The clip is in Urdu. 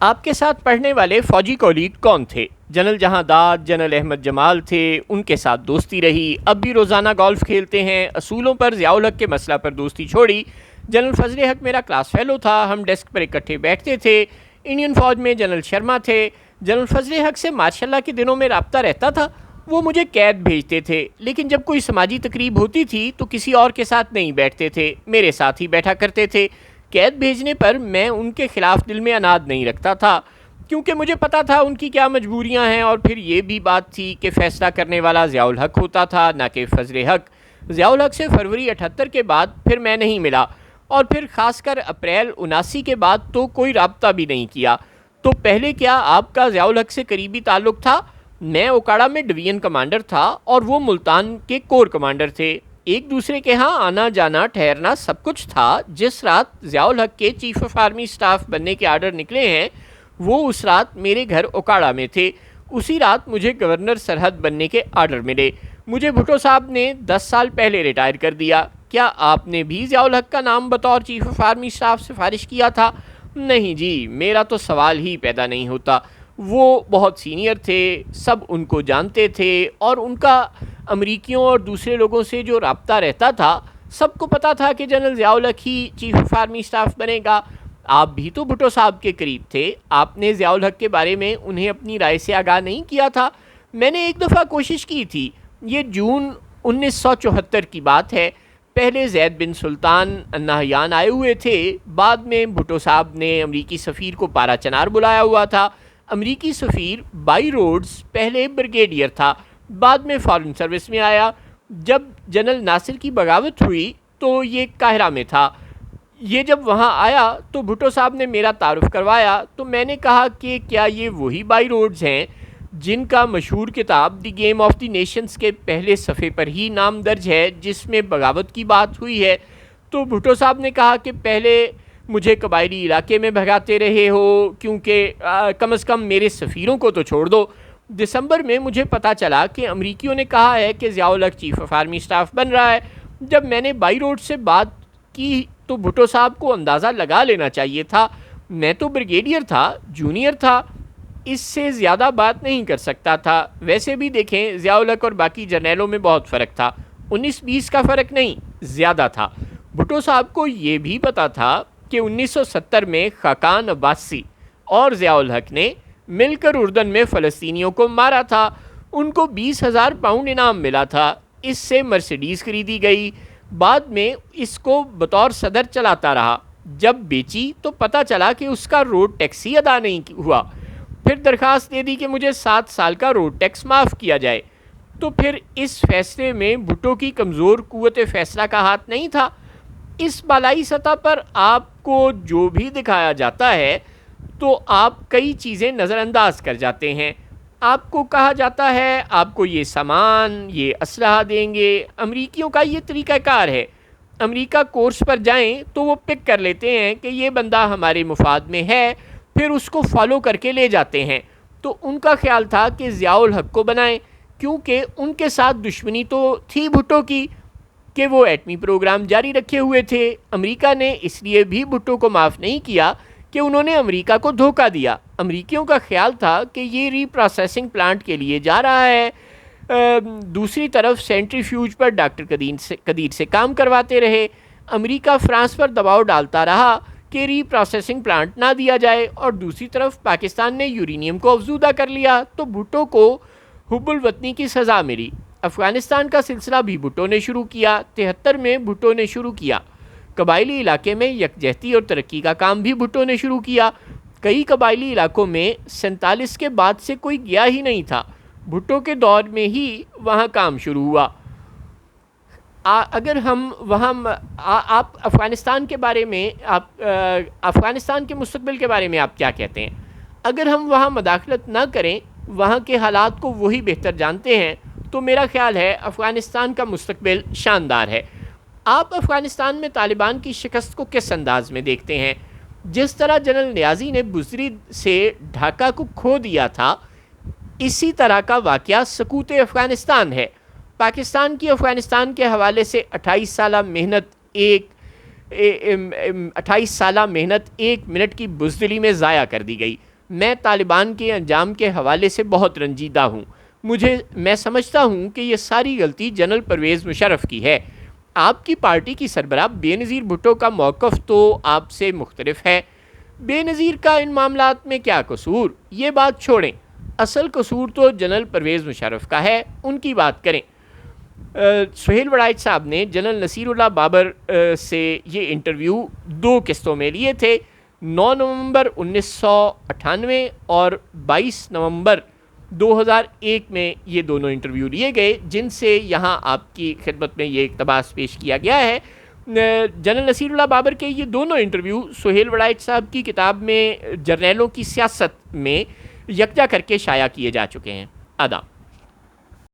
آپ کے ساتھ پڑھنے والے فوجی کولیگ کون تھے؟ جنرل جہاں داد، جنرل احمد جمال تھے، ان کے ساتھ دوستی رہی، اب بھی روزانہ گولف کھیلتے ہیں، اصولوں پر ضیاء الحق کے مسئلہ پر دوستی چھوڑی۔ جنرل فضل حق میرا کلاس فیلو تھا، ہم ڈیسک پر اکٹھے بیٹھتے تھے۔ انڈین فوج میں جنرل شرما تھے، جنرل فضل حق سے ماشاء اللہ کے دنوں میں رابطہ رہتا تھا، وہ مجھے قید بھیجتے تھے، لیکن جب کوئی سماجی تقریب ہوتی تھی تو کسی اور کے ساتھ نہیں بیٹھتے تھے، میرے ساتھ ہی بیٹھا کرتے تھے۔ قید بھیجنے پر میں ان کے خلاف دل میں اناد نہیں رکھتا تھا، کیونکہ مجھے پتا تھا ان کی کیا مجبوریاں ہیں، اور پھر یہ بھی بات تھی کہ فیصلہ کرنے والا ضیاء الحق ہوتا تھا نہ کہ فضل حق۔ ضیاء الحق سے فروری 78 کے بعد پھر میں نہیں ملا، اور پھر خاص کر اپریل 79 کے بعد تو کوئی رابطہ بھی نہیں کیا۔ تو پہلے کیا آپ کا ضیاء الحق سے قریبی تعلق تھا؟ میں اوکاڑا میں ڈویژن کمانڈر تھا اور وہ ملتان کے کور کمانڈر تھے، ایک دوسرے کے ہاں آنا جانا ٹھہرنا سب کچھ تھا۔ جس رات ضیاء الحق کے چیف آف آرمی سٹاف بننے کے آرڈر نکلے ہیں وہ اس رات میرے گھر اوکاڑا میں تھے، اسی رات مجھے گورنر سرحد بننے کے آرڈر ملے۔ مجھے بھٹو صاحب نے 10 سال پہلے ریٹائر کر دیا۔ کیا آپ نے بھی ضیاء الحق کا نام بطور چیف آف آرمی سٹاف سفارش کیا تھا؟ نہیں جی، میرا تو سوال ہی پیدا نہیں ہوتا۔ وہ بہت سینئر تھے، سب ان کو جانتے تھے، اور ان کا امریکیوں اور دوسرے لوگوں سے جو رابطہ رہتا تھا، سب کو پتا تھا کہ general Zia ul Haq he chief of army staff بنے گا۔ آپ بھی تو بھٹو صاحب کے قریب تھے، آپ نے ضیاء الحق کے بارے میں انہیں اپنی رائے سے آگاہ نہیں کیا تھا؟ میں نے ایک دفعہ کوشش کی تھی، یہ جون 1974 کی بات ہے۔ پہلے زید بن سلطان نہیان آئے ہوئے تھے، بعد میں بھٹو صاحب نے امریکی سفیر کو پارا چنار بلایا ہوا تھا۔ امریکی سفیر بائی روڈز پہلے بریگیڈیئر تھا، بعد میں فارن سروس میں آیا۔ جب جنرل ناصر کی بغاوت ہوئی تو یہ قاہرہ میں تھا۔ یہ جب وہاں آیا تو بھٹو صاحب نے میرا تعارف کروایا، تو میں نے کہا کہ کیا یہ وہی بائی روڈز ہیں جن کا مشہور کتاب the game of the nations کے پہلے صفحے پر ہی نام درج ہے جس میں بغاوت کی بات ہوئی ہے؟ تو بھٹو صاحب نے کہا کہ پہلے مجھے قبائلی علاقے میں بھگاتے رہے ہو، کیونکہ کم از کم میرے سفیروں کو تو چھوڑ دو۔ دسمبر میں مجھے پتا چلا کہ امریکیوں نے کہا ہے کہ ضیاء الحق چیف آف آرمی سٹاف بن رہا ہے۔ جب میں نے بائی روڈ سے بات کی تو بھٹو صاحب کو اندازہ لگا لینا چاہیے تھا، میں تو بریگیڈیئر تھا، جونیئر تھا، اس سے زیادہ بات نہیں کر سکتا تھا۔ ویسے بھی دیکھیں، ضیاء الحق اور باقی جرنیلوں میں بہت فرق تھا، 19-20 کا فرق نہیں، زیادہ تھا۔ بھٹو صاحب کو یہ بھی پتا تھا کہ 1970 میں خاقان عباسی اور ضیاء الحق نے مل کر اردن میں فلسطینیوں کو مارا تھا، ان کو 20,000 پاؤنڈ انعام ملا تھا، اس سے مرسیڈیز خریدی گئی، بعد میں اس کو بطور صدر چلاتا رہا۔ جب بیچی تو پتا چلا کہ اس کا روڈ ٹیکس ہی ادا نہیں ہوا، پھر درخواست دے دی کہ مجھے 7 سال کا روڈ ٹیکس معاف کیا جائے۔ تو پھر اس فیصلے میں بھٹو کی کمزور قوت فیصلہ کا ہاتھ نہیں تھا؟ اس بالائی سطح پر آپ کو جو بھی دکھایا جاتا ہے تو آپ کئی چیزیں نظر انداز کر جاتے ہیں۔ آپ کو کہا جاتا ہے آپ کو یہ سامان، یہ اسلحہ دیں گے، امریکیوں کا یہ طریقہ کار ہے۔ امریکہ کورس پر جائیں تو وہ پک کر لیتے ہیں کہ یہ بندہ ہمارے مفاد میں ہے، پھر اس کو فالو کر کے لے جاتے ہیں۔ تو ان کا خیال تھا کہ ضیاء الحق کو بنائیں، کیونکہ ان کے ساتھ دشمنی تو تھی بھٹو کی کہ وہ ایٹمی پروگرام جاری رکھے ہوئے تھے۔ امریکہ نے اس لیے بھی بھٹو کو معاف نہیں کیا کہ انہوں نے امریکہ کو دھوکہ دیا۔ امریکیوں کا خیال تھا کہ یہ ری پروسیسنگ پلانٹ کے لیے جا رہا ہے، دوسری طرف سینٹریفیوج پر ڈاکٹر قدیر سے کام کرواتے رہے۔ امریکہ فرانس پر دباؤ ڈالتا رہا کہ ری پروسیسنگ پلانٹ نہ دیا جائے، اور دوسری طرف پاکستان نے یورینیم کو افزودہ کر لیا تو بھٹو کو حب الوطنی کی سزا ملی۔ افغانستان کا سلسلہ بھی بھٹو نے شروع کیا، 73 میں بھٹو نے شروع کیا۔ قبائلی علاقے میں یکجہتی اور ترقی کا کام بھی بھٹو نے شروع کیا۔ کئی قبائلی علاقوں میں 47 کے بعد سے کوئی گیا ہی نہیں تھا، بھٹو کے دور میں ہی وہاں کام شروع ہوا۔ اگر ہم وہاں آپ افغانستان کے بارے میں افغانستان کے مستقبل کے بارے میں آپ کیا کہتے ہیں؟ اگر ہم وہاں مداخلت نہ کریں، وہاں کے حالات کو وہی بہتر جانتے ہیں، تو میرا خیال ہے افغانستان کا مستقبل شاندار ہے۔ آپ افغانستان میں طالبان کی شکست کو کس انداز میں دیکھتے ہیں؟ جس طرح جنرل نیازی نے بزدری سے ڈھاکہ کو کھو دیا تھا، اسی طرح کا واقعہ سقوط افغانستان ہے۔ پاکستان کی افغانستان کے حوالے سے 28 سالہ محنت 1 منٹ کی بزدلی میں ضائع کر دی گئی۔ میں طالبان کے انجام کے حوالے سے بہت رنجیدہ ہوں. میں سمجھتا ہوں کہ یہ ساری غلطی جنرل پرویز مشرف کی ہے. آپ کی پارٹی کی سربراہ بے نظیر بھٹو کا موقف تو آپ سے مختلف ہے. بے نظیر کا ان معاملات میں کیا قصور؟ یہ بات چھوڑیں، اصل قصور تو جنرل پرویز مشرف کا ہے، ان کی بات کریں. سہیل وڑائچ صاحب نے جنرل نصیر اللہ بابر سے یہ انٹرویو 2 قسطوں میں لیے تھے. 9 نومبر 1998 اور 22 نومبر 2001 میں یہ دونوں انٹرویو لیے گئے، جن سے یہاں آپ کی خدمت میں یہ اقتباس پیش کیا گیا ہے. جنرل نصیر اللہ بابر کے یہ دونوں انٹرویو سہیل وڑائچ صاحب کی کتاب میں جرنیلوں کی سیاست میں یکجا کر کے شائع کیے جا چکے ہیں. آداب.